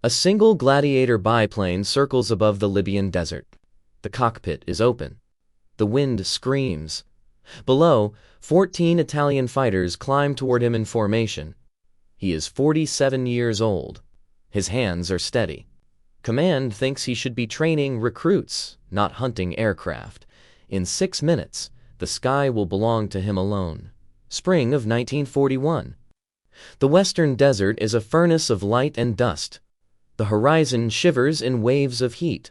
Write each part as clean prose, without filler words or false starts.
A single Gladiator biplane circles above the Libyan desert. The cockpit is open. The wind screams. Below, 14 Italian fighters climb toward him in formation. He is 47 years old. His hands are steady. Command thinks he should be training recruits, not hunting aircraft. In 6 minutes, the sky will belong to him alone. Spring of 1941. The western desert is a furnace of light and dust. The horizon shivers in waves of heat.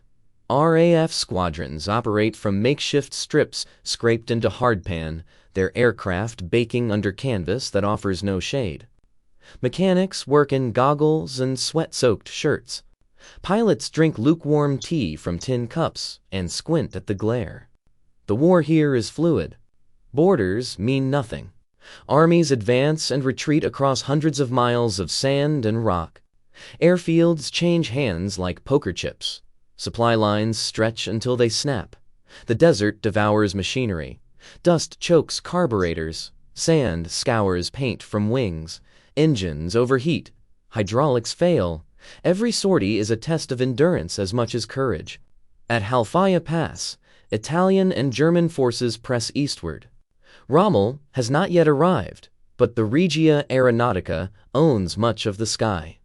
RAF squadrons operate from makeshift strips scraped into hardpan, their aircraft baking under canvas that offers no shade. Mechanics work in goggles and sweat-soaked shirts. Pilots drink lukewarm tea from tin cups and squint at the glare. The war here is fluid. Borders mean nothing. Armies advance and retreat across hundreds of miles of sand and rock. Airfields change hands like poker chips. Supply lines stretch until they snap. The desert devours machinery. Dust chokes carburetors. Sand scours paint from wings. Engines overheat. Hydraulics fail. Every sortie is a test of endurance as much as courage. At Halfaya Pass, Italian and German forces press eastward. Rommel has not yet arrived, but the Regia Aeronautica owns much of the sky.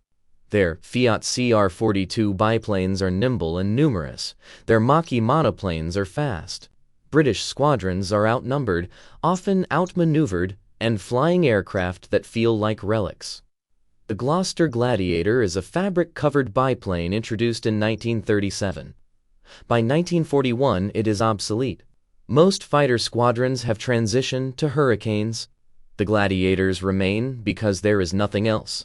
Their Fiat CR-42 biplanes are nimble and numerous. Their Mach-E monoplanes are fast. British squadrons are outnumbered, often outmaneuvered, and flying aircraft that feel like relics. The Gloster Gladiator is a fabric-covered biplane introduced in 1937. By 1941, it is obsolete. Most fighter squadrons have transitioned to Hurricanes. The Gladiators remain because there is nothing else.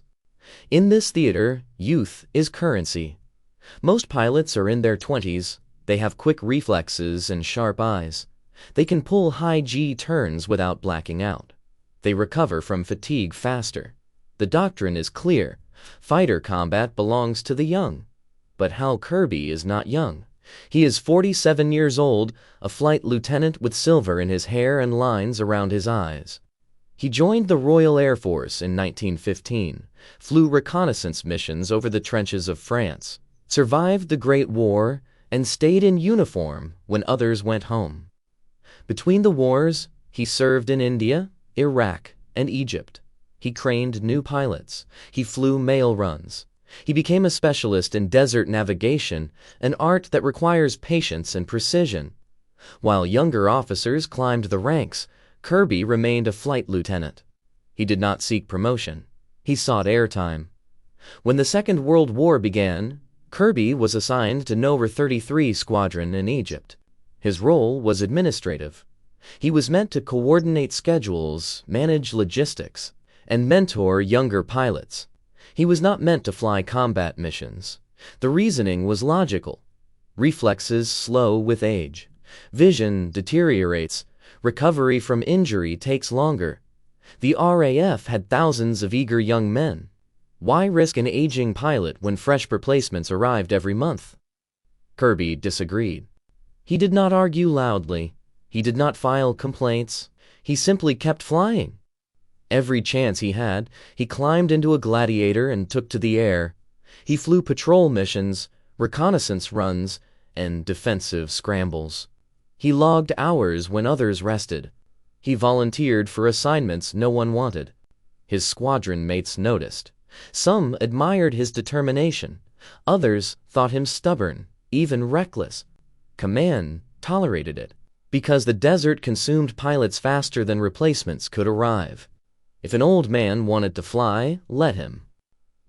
In this theater, youth is currency. Most pilots are in their 20s. They have quick reflexes and sharp eyes. They can pull high G turns without blacking out. They recover from fatigue faster. The doctrine is clear. Fighter combat belongs to the young. But Hal Kerby is not young. He is 47 years old, a flight lieutenant with silver in his hair and lines around his eyes. He joined the Royal Air Force in 1915, flew reconnaissance missions over the trenches of France, survived the Great War, and stayed in uniform when others went home. Between the wars, he served in India, Iraq, and Egypt. He trained new pilots. He flew mail runs. He became a specialist in desert navigation, an art that requires patience and precision. While younger officers climbed the ranks, Kerby remained a flight lieutenant. He did not seek promotion. He sought airtime. When the Second World War began, Kerby was assigned to No. 33 Squadron in Egypt. His role was administrative. He was meant to coordinate schedules, manage logistics, and mentor younger pilots. He was not meant to fly combat missions. The reasoning was logical. Reflexes slow with age. Vision deteriorates. Recovery from injury takes longer. The RAF had thousands of eager young men. Why risk an aging pilot when fresh replacements arrived every month? Kerby disagreed. He did not argue loudly. He did not file complaints. He simply kept flying. Every chance he had, he climbed into a Gladiator and took to the air. He flew patrol missions, reconnaissance runs, and defensive scrambles. He logged hours when others rested. He volunteered for assignments no one wanted. His squadron mates noticed. Some admired his determination. Others thought him stubborn, even reckless. Command tolerated it, because the desert consumed pilots faster than replacements could arrive. If an old man wanted to fly, let him.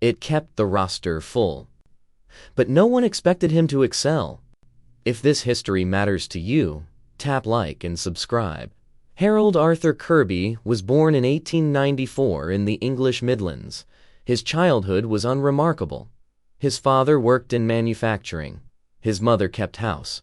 It kept the roster full. But no one expected him to excel. If this history matters to you, tap like and subscribe. Harold Arthur Kerby was born in 1894 in the English Midlands. His childhood was unremarkable. His father worked in manufacturing. His mother kept house.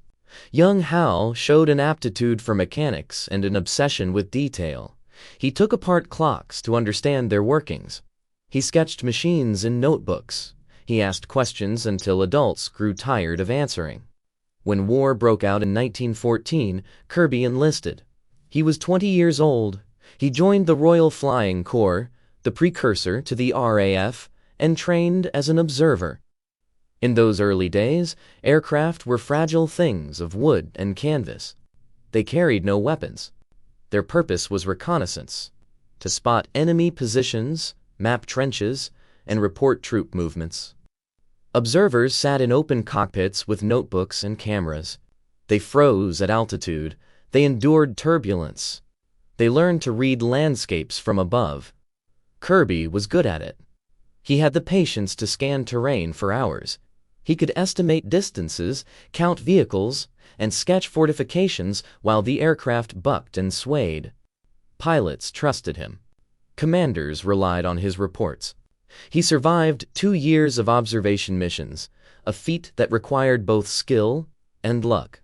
Young Hal showed an aptitude for mechanics and an obsession with detail. He took apart clocks to understand their workings. He sketched machines in notebooks. He asked questions until adults grew tired of answering. When war broke out in 1914, Kerby enlisted. He was 20 years old. He joined the Royal Flying Corps, the precursor to the RAF, and trained as an observer. In those early days, aircraft were fragile things of wood and canvas. They carried no weapons. Their purpose was reconnaissance, to spot enemy positions, map trenches, and report troop movements. Observers sat in open cockpits with notebooks and cameras. They froze at altitude. They endured turbulence. They learned to read landscapes from above. Kerby was good at it. He had the patience to scan terrain for hours. He could estimate distances, count vehicles, and sketch fortifications while the aircraft bucked and swayed. Pilots trusted him. Commanders relied on his reports. He survived 2 years of observation missions, a feat that required both skill and luck.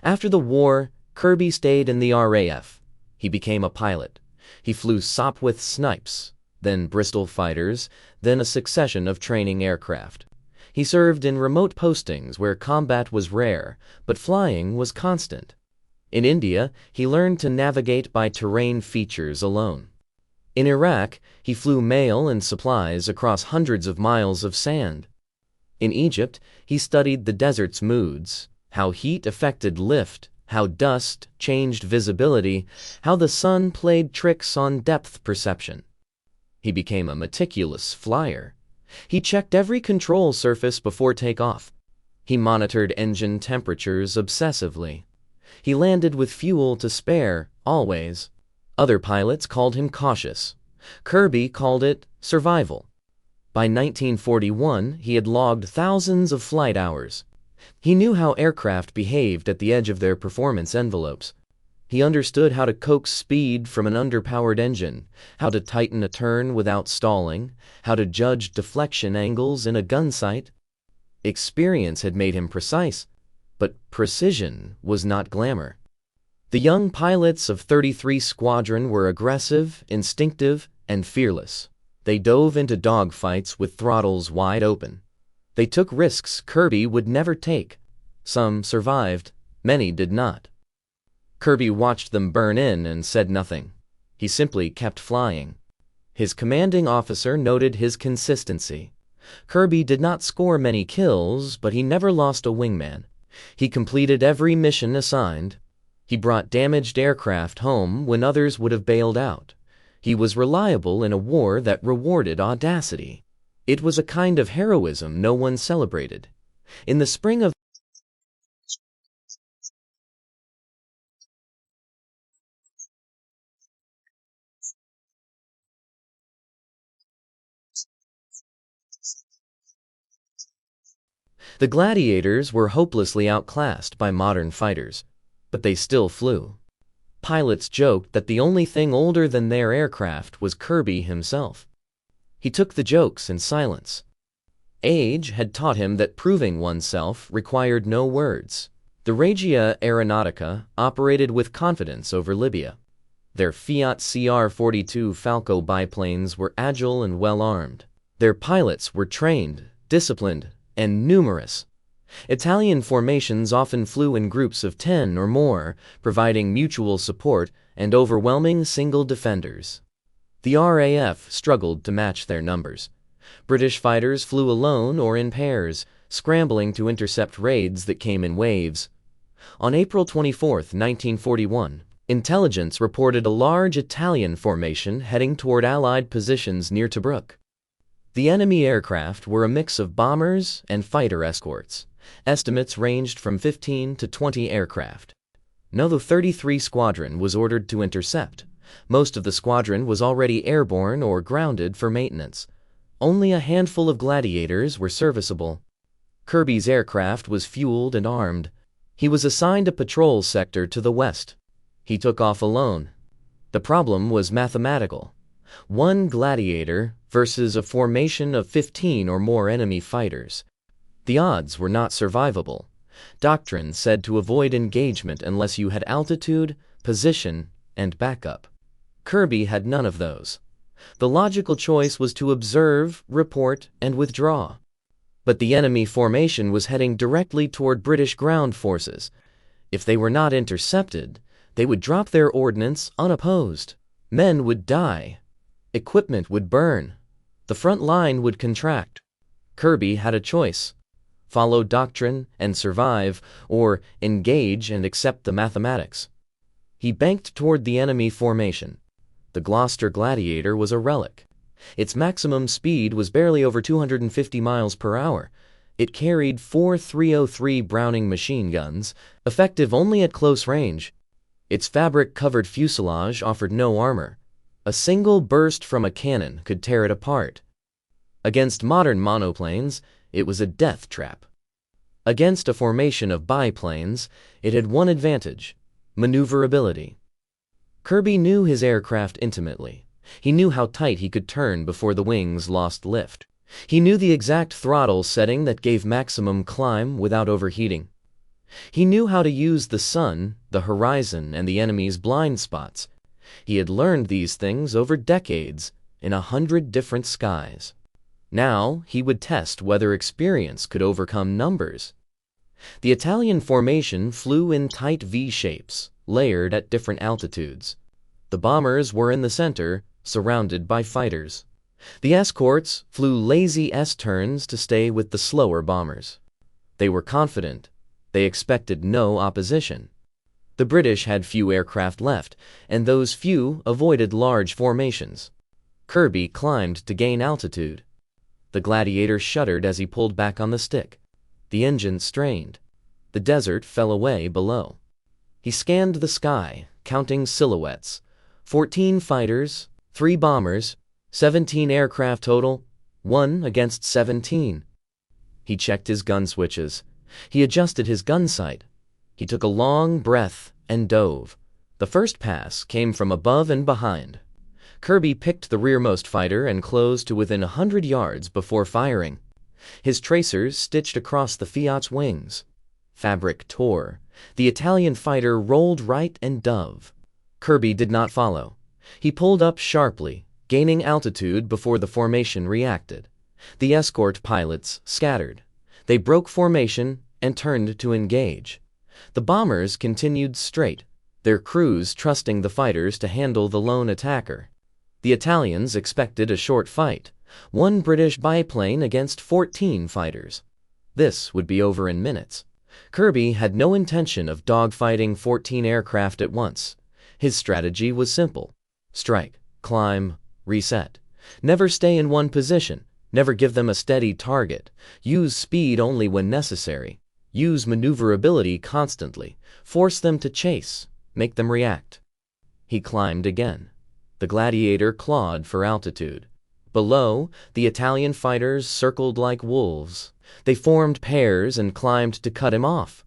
After the war, Kerby stayed in the RAF. He became a pilot. He flew Sopwith Snipes, then Bristol fighters, then a succession of training aircraft. He served in remote postings where combat was rare, but flying was constant. In India, he learned to navigate by terrain features alone. In Iraq, he flew mail and supplies across hundreds of miles of sand. In Egypt, he studied the desert's moods, how heat affected lift, how dust changed visibility, how the sun played tricks on depth perception. He became a meticulous flyer. He checked every control surface before takeoff. He monitored engine temperatures obsessively. He landed with fuel to spare, always. Other pilots called him cautious. Kerby called it survival. By 1941, he had logged thousands of flight hours. He knew how aircraft behaved at the edge of their performance envelopes. He understood how to coax speed from an underpowered engine, how to tighten a turn without stalling, how to judge deflection angles in a gun sight. Experience had made him precise, but precision was not glamour. The young pilots of 33 Squadron were aggressive, instinctive, and fearless. They dove into dogfights with throttles wide open. They took risks Kerby would never take. Some survived, many did not. Kerby watched them burn in and said nothing. He simply kept flying. His commanding officer noted his consistency. Kerby did not score many kills, but he never lost a wingman. He completed every mission assigned. He brought damaged aircraft home when others would have bailed out. He was reliable in a war that rewarded audacity. It was a kind of heroism no one celebrated. In the spring of the Gladiators were hopelessly outclassed by modern fighters, but they still flew. Pilots joked that the only thing older than their aircraft was Kerby himself. He took the jokes in silence. Age had taught him that proving oneself required no words. The Regia Aeronautica operated with confidence over Libya. Their Fiat CR-42 Falco biplanes were agile and well-armed. Their pilots were trained, disciplined, and numerous. Italian formations often flew in groups of 10 or more, providing mutual support and overwhelming single defenders. The RAF struggled to match their numbers. British fighters flew alone or in pairs, scrambling to intercept raids that came in waves. On April 24, 1941, intelligence reported a large Italian formation heading toward Allied positions near Tobruk. The enemy aircraft were a mix of bombers and fighter escorts. Estimates ranged from 15 to 20 aircraft. No, the 33 Squadron was ordered to intercept. Most of the squadron was already airborne or grounded for maintenance. Only a handful of Gladiators were serviceable. Kerby's aircraft was fueled and armed. He was assigned a patrol sector to the west. He took off alone. The problem was mathematical. One Gladiator versus a formation of 15 or more enemy fighters. The odds were not survivable. Doctrine said to avoid engagement unless you had altitude, position, and backup. Kerby had none of those. The logical choice was to observe, report, and withdraw. But the enemy formation was heading directly toward British ground forces. If they were not intercepted, they would drop their ordnance unopposed. Men would die. Equipment would burn. The front line would contract. Kerby had a choice. follow doctrine and survive, or engage and accept the mathematics. He banked toward the enemy formation. The Gloster Gladiator was a relic. Its maximum speed was barely over 250 miles per hour. It carried 4 303 Browning machine guns, effective only at close range. Its fabric-covered fuselage offered no armor. A single burst from a cannon could tear it apart. Against modern monoplanes, it was a death trap. Against a formation of biplanes, it had one advantage: maneuverability. Kerby knew his aircraft intimately. He knew how tight he could turn before the wings lost lift. He knew the exact throttle setting that gave maximum climb without overheating. He knew how to use the sun, the horizon, and the enemy's blind spots. He had learned these things over decades, in 100 different skies. Now he would test whether experience could overcome numbers. The Italian formation flew in tight V shapes, layered at different altitudes. The bombers were in the center, surrounded by fighters. The escorts flew lazy S-turns to stay with the slower bombers. They were confident. They expected no opposition. The British had few aircraft left, and those few avoided large formations. Kerby climbed to gain altitude. The Gladiator shuddered as he pulled back on the stick. The engine strained. The desert fell away below. He scanned the sky, counting silhouettes. 14 fighters, 3 bombers, 17 aircraft total, 1 against 17. He checked his gun switches. He adjusted his gun sight. He took a long breath and dove. The first pass came from above and behind. Kerby picked the rearmost fighter and closed to within 100 yards before firing. His tracers stitched across the Fiat's wings. Fabric tore. The Italian fighter rolled right and dove. Kerby did not follow. He pulled up sharply, gaining altitude before the formation reacted. The escort pilots scattered. They broke formation and turned to engage. The bombers continued straight, their crews trusting the fighters to handle the lone attacker. The Italians expected a short fight, 1 British biplane against 14 fighters. This would be over in minutes. Kerby had no intention of dogfighting 14 aircraft at once. His strategy was simple: strike, climb, reset. Never stay in one position. Never give them a steady target. Use speed only when necessary. Use maneuverability constantly. Force them to chase. Make them react. He climbed again. The Gladiator clawed for altitude. Below, the Italian fighters circled like wolves. They formed pairs and climbed to cut him off.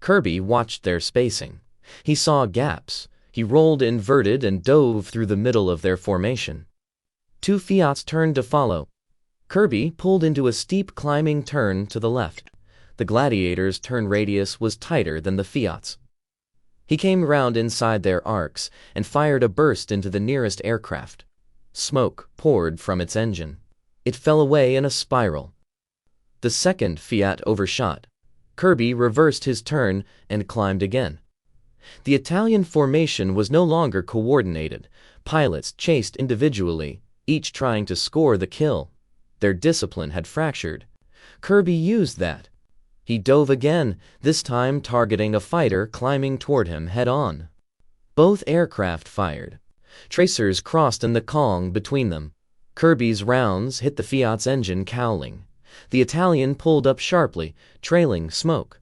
Kerby watched their spacing. He saw gaps. He rolled inverted and dove through the middle of their formation. 2 Fiats turned to follow. Kerby pulled into a steep climbing turn to the left. The Gladiator's turn radius was tighter than the Fiat's. He came round inside their arcs and fired a burst into the nearest aircraft. Smoke poured from its engine. It fell away in a spiral. The second Fiat overshot. Kerby reversed his turn and climbed again. The Italian formation was no longer coordinated. Pilots chased individually, each trying to score the kill. Their discipline had fractured. Kerby used that. He dove again, this time targeting a fighter climbing toward him head-on. Both aircraft fired. Tracers crossed in the Kong between them. Kerby's rounds hit the Fiat's engine cowling. The Italian pulled up sharply, trailing smoke.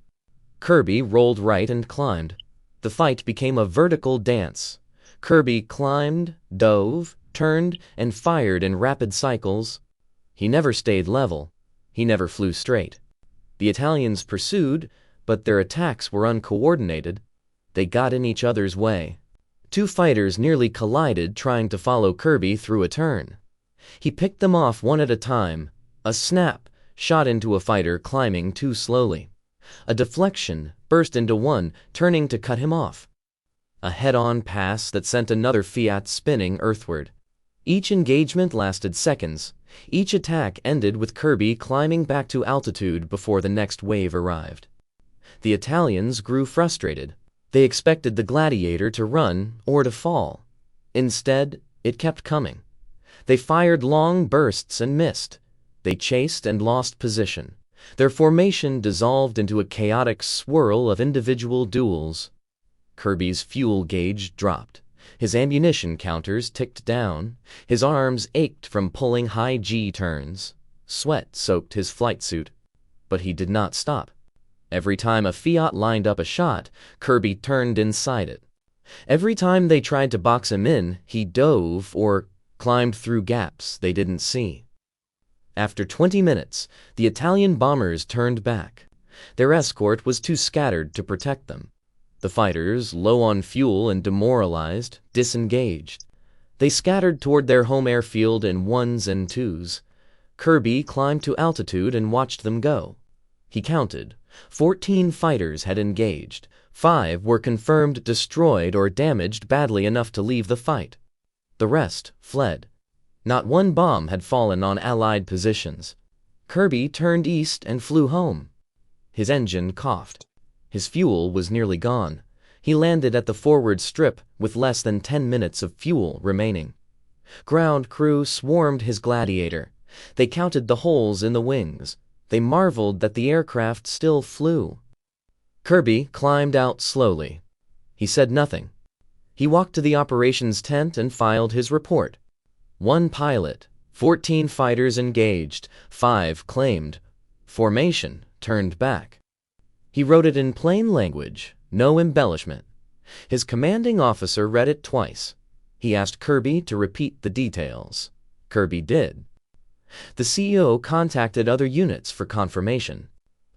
Kerby rolled right and climbed. The fight became a vertical dance. Kerby climbed, dove, turned, and fired in rapid cycles. He never stayed level. He never flew straight. The Italians pursued, but their attacks were uncoordinated. They got in each other's way. 2 fighters nearly collided trying to follow Kerby through a turn. He picked them off one at a time. A snap shot into a fighter climbing too slowly. A deflection burst into one, turning to cut him off. A head-on pass that sent another Fiat spinning earthward. Each engagement lasted seconds. Each attack ended with Kerby climbing back to altitude before the next wave arrived. The Italians grew frustrated. They expected the Gladiator to run or to fall. Instead, it kept coming. They fired long bursts and missed. They chased and lost position. Their formation dissolved into a chaotic swirl of individual duels. Kerby's fuel gauge dropped. His ammunition counters ticked down. His arms ached from pulling high G turns. Sweat soaked his flight suit. But he did not stop. Every time a Fiat lined up a shot, Kerby turned inside it. Every time they tried to box him in, he dove or climbed through gaps they didn't see. After 20 minutes, the Italian bombers turned back. Their escort was too scattered to protect them. The fighters, low on fuel and demoralized, disengaged. They scattered toward their home airfield in ones and twos. Kerby climbed to altitude and watched them go. He counted. 14 fighters had engaged. 5 were confirmed destroyed or damaged badly enough to leave the fight. The rest fled. Not one bomb had fallen on Allied positions. Kerby turned east and flew home. His engine coughed. His fuel was nearly gone. He landed at the forward strip with less than 10 minutes of fuel remaining. Ground crew swarmed his Gladiator. They counted the holes in the wings. They marveled that the aircraft still flew. Kerby climbed out slowly. He said nothing. He walked to the operations tent and filed his report. 1 pilot, 14 fighters engaged, 5 claimed. Formation turned back. He wrote it in plain language, no embellishment. His commanding officer read it twice. He asked Kerby to repeat the details. Kerby did. The CEO contacted other units for confirmation.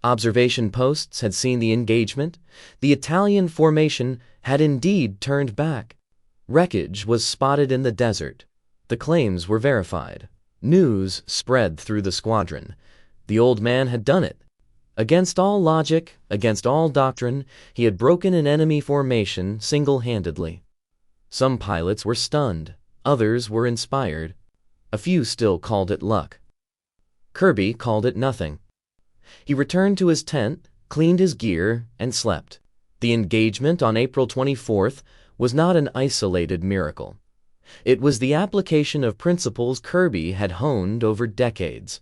Observation posts had seen the engagement. The Italian formation had indeed turned back. Wreckage was spotted in the desert. The claims were verified. News spread through the squadron. The old man had done it. Against all logic, against all doctrine, he had broken an enemy formation single-handedly. Some pilots were stunned. Others were inspired. A few still called it luck. Kerby called it nothing. He returned to his tent, cleaned his gear, and slept. The engagement on April 24th was not an isolated miracle. It was the application of principles Kerby had honed over decades.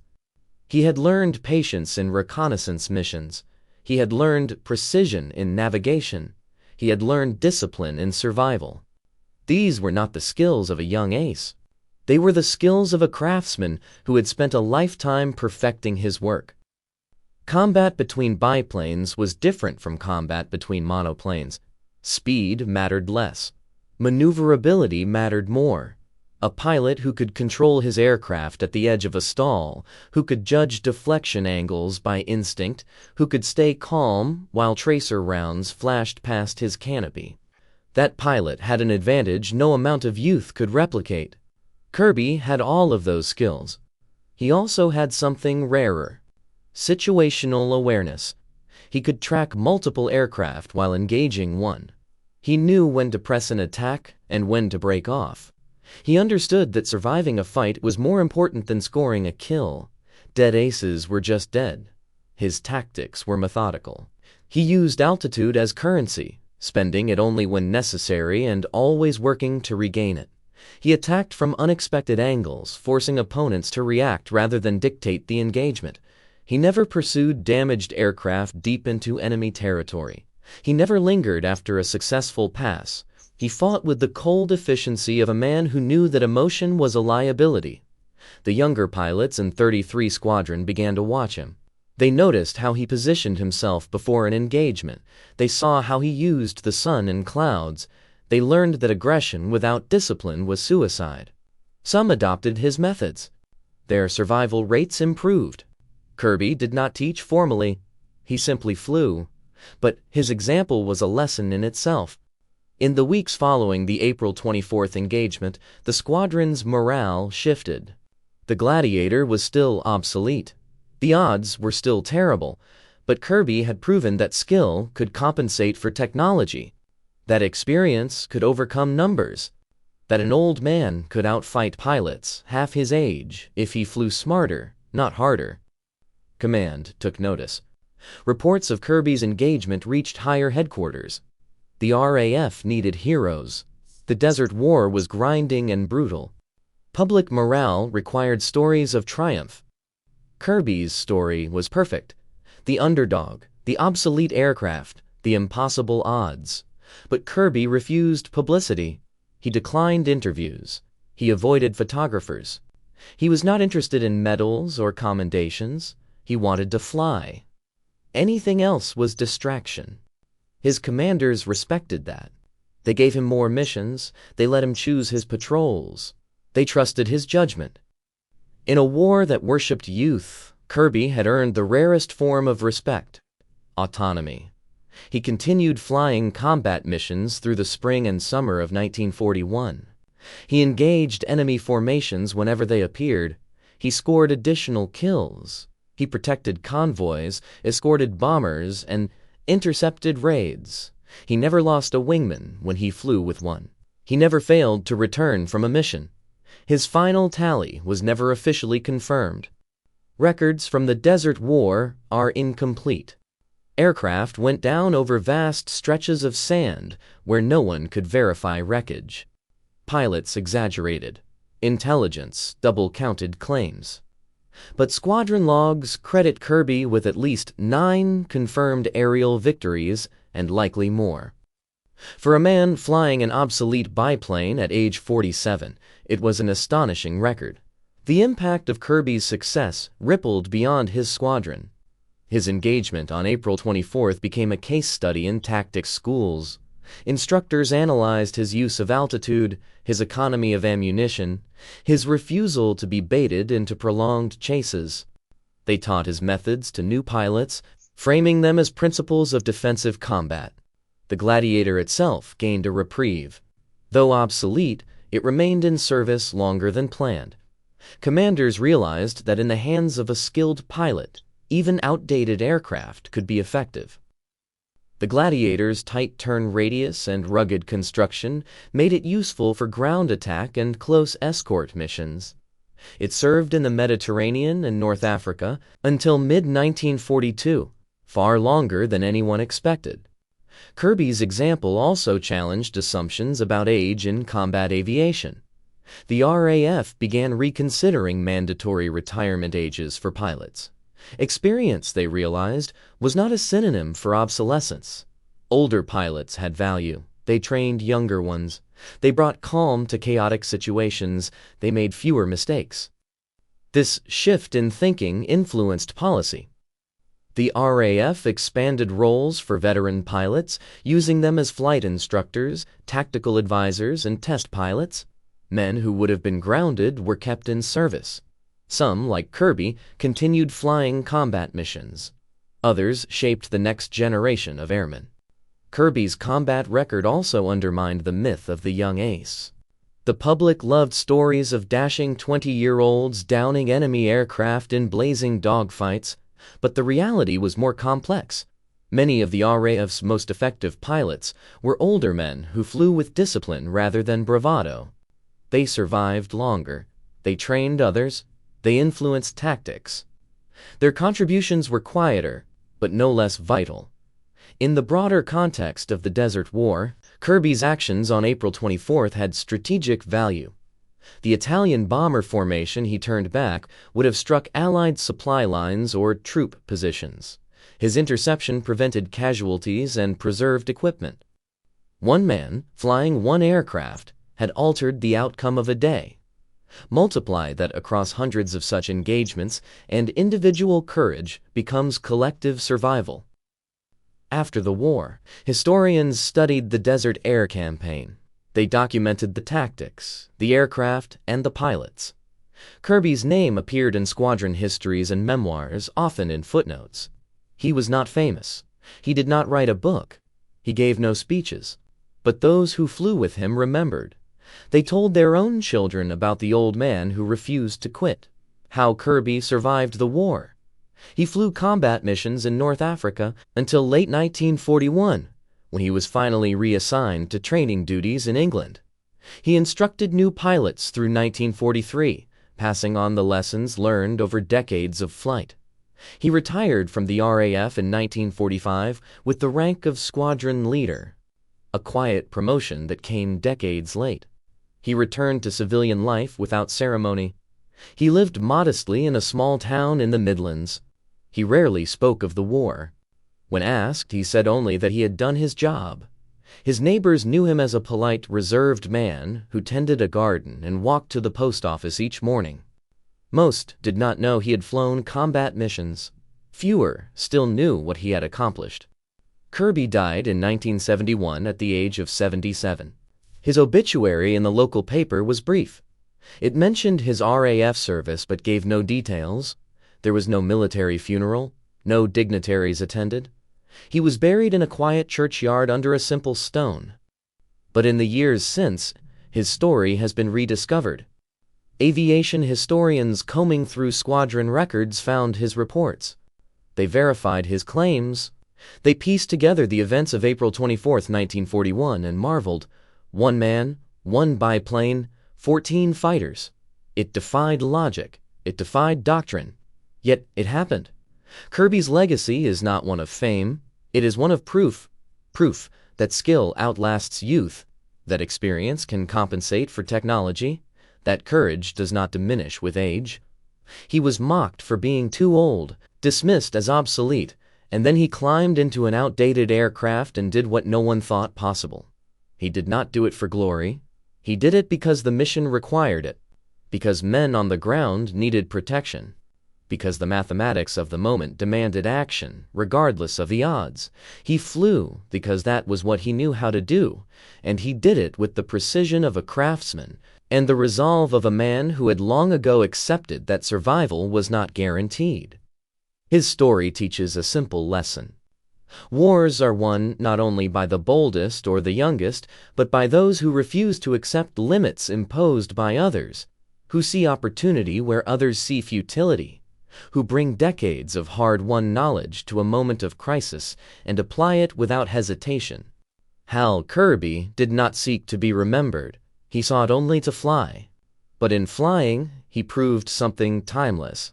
He had learned patience in reconnaissance missions. He had learned precision in navigation. He had learned discipline in survival. These were not the skills of a young ace. They were the skills of a craftsman who had spent a lifetime perfecting his work. Combat between biplanes was different from combat between monoplanes. Speed mattered less. Maneuverability mattered more. A pilot who could control his aircraft at the edge of a stall, who could judge deflection angles by instinct, who could stay calm while tracer rounds flashed past his canopy. That pilot had an advantage no amount of youth could replicate. Kerby had all of those skills. He also had something rarer: situational awareness. He could track multiple aircraft while engaging one. He knew when to press an attack and when to break off. He understood that surviving a fight was more important than scoring a kill. Dead aces were just dead. His tactics were methodical. He used altitude as currency, spending it only when necessary and always working to regain it. He attacked from unexpected angles, forcing opponents to react rather than dictate the engagement. He never pursued damaged aircraft deep into enemy territory. He never lingered after a successful pass. He fought with the cold efficiency of a man who knew that emotion was a liability. The younger pilots in 33 Squadron began to watch him. They noticed how he positioned himself before an engagement. They saw how he used the sun and clouds. They learned that aggression without discipline was suicide. Some adopted his methods. Their survival rates improved. Kerby did not teach formally. He simply flew. But his example was a lesson in itself. In the weeks following the April 24th engagement, the squadron's morale shifted. The Gladiator was still obsolete. The odds were still terrible, but Kerby had proven that skill could compensate for technology, that experience could overcome numbers, that an old man could outfight pilots half his age if he flew smarter, not harder. Command took notice. Reports of Kerby's engagement reached higher headquarters. The RAF needed heroes. The Desert War was grinding and brutal. Public morale required stories of triumph. Kirby's story was perfect. The underdog, the obsolete aircraft, the impossible odds. But Kerby refused publicity. He declined interviews. He avoided photographers. He was not interested in medals or commendations. He wanted to fly. Anything else was distraction. His commanders respected that. They gave him more missions. They let him choose his patrols. They trusted his judgment. In a war that worshipped youth, Kerby had earned the rarest form of respect: autonomy. He continued flying combat missions through the spring and summer of 1941. He engaged enemy formations whenever they appeared. He scored additional kills. He protected convoys, escorted bombers, and intercepted raids. He never lost a wingman when he flew with one. He never failed to return from a mission. His final tally was never officially confirmed. Records from the Desert War are incomplete. Aircraft went down over vast stretches of sand where no one could verify wreckage. Pilots exaggerated. Intelligence double-counted claims. But squadron logs credit Kerby with at least 9 confirmed aerial victories and likely more. For a man flying an obsolete biplane at age 47, it was an astonishing record. The impact of Kerby's success rippled beyond his squadron. His engagement on April 24th became a case study in tactics schools. Instructors analyzed his use of altitude, his economy of ammunition, his refusal to be baited into prolonged chases. They taught his methods to new pilots, framing them as principles of defensive combat. The Gladiator itself gained a reprieve. Though obsolete, it remained in service longer than planned. Commanders realized that in the hands of a skilled pilot, even outdated aircraft could be effective. The Gladiator's tight turn radius and rugged construction made it useful for ground attack and close escort missions. It served in the Mediterranean and North Africa until mid-1942, far longer than anyone expected. Kerby's example also challenged assumptions about age in combat aviation. The RAF began reconsidering mandatory retirement ages for pilots. Experience, they realized, was not a synonym for obsolescence. Older pilots had value. They trained younger ones. They brought calm to chaotic situations. They made fewer mistakes. This shift in thinking influenced policy. The RAF expanded roles for veteran pilots, using them as flight instructors, tactical advisors, and test pilots. Men who would have been grounded were kept in service. Some, like Kerby, continued flying combat missions. Others shaped the next generation of airmen. Kerby's combat record also undermined the myth of the young ace. The public loved stories of dashing 20-year-olds downing enemy aircraft in blazing dogfights, but the reality was more complex. Many of the RAF's most effective pilots were older men who flew with discipline rather than bravado. They survived longer. They trained others. They influenced tactics. Their contributions were quieter, but no less vital. In the broader context of the Desert War, Kerby's actions on April 24th had strategic value. The Italian bomber formation he turned back would have struck Allied supply lines or troop positions. His interception prevented casualties and preserved equipment. One man, flying one aircraft, had altered the outcome of a day. Multiply that across hundreds of such engagements, and individual courage becomes collective survival. After the war, historians studied the Desert Air Campaign. They documented the tactics, the aircraft, and the pilots. Kerby's name appeared in squadron histories and memoirs, often in footnotes. He was not famous. He did not write a book. He gave no speeches. But those who flew with him remembered. They told their own children about the old man who refused to quit, how Kerby survived the war. He flew combat missions in North Africa until late 1941, when he was finally reassigned to training duties in England. He instructed new pilots through 1943, passing on the lessons learned over decades of flight. He retired from the RAF in 1945 with the rank of squadron leader, a quiet promotion that came decades late. He returned to civilian life without ceremony. He lived modestly in a small town in the Midlands. He rarely spoke of the war. When asked, he said only that he had done his job. His neighbors knew him as a polite, reserved man who tended a garden and walked to the post office each morning. Most did not know he had flown combat missions. Fewer still knew what he had accomplished. Kerby died in 1971 at the age of 77. His obituary in the local paper was brief. It mentioned his RAF service but gave no details. There was no military funeral. No dignitaries attended. He was buried in a quiet churchyard under a simple stone. But in the years since, his story has been rediscovered. Aviation historians combing through squadron records found his reports. They verified his claims. They pieced together the events of April 24, 1941, and marveled. One man, one biplane, 14 fighters. It defied logic. It defied doctrine. Yet it happened. Kerby's legacy is not one of fame. It is one of proof. Proof that skill outlasts youth, that experience can compensate for technology, that courage does not diminish with age. He was mocked for being too old, dismissed as obsolete, and then he climbed into an outdated aircraft and did what no one thought possible. He did not do it for glory. He did it because the mission required it, because men on the ground needed protection, because the mathematics of the moment demanded action, regardless of the odds. He flew because that was what he knew how to do, and he did it with the precision of a craftsman and the resolve of a man who had long ago accepted that survival was not guaranteed. His story teaches a simple lesson. Wars are won not only by the boldest or the youngest, but by those who refuse to accept limits imposed by others, who see opportunity where others see futility, who bring decades of hard-won knowledge to a moment of crisis and apply it without hesitation. Hal Kerby did not seek to be remembered. He sought only to fly. But in flying, he proved something timeless.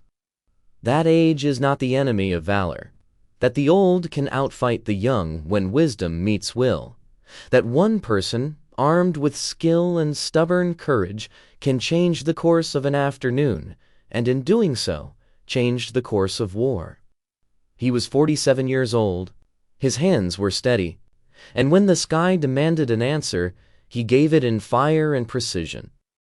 That age is not the enemy of valor. That the old can outfight the young when wisdom meets will. That one person, armed with skill and stubborn courage, can change the course of an afternoon, and in doing so, changed the course of war. He was 47 years old. His hands were steady, and when the sky demanded an answer, he gave it in fire and precision.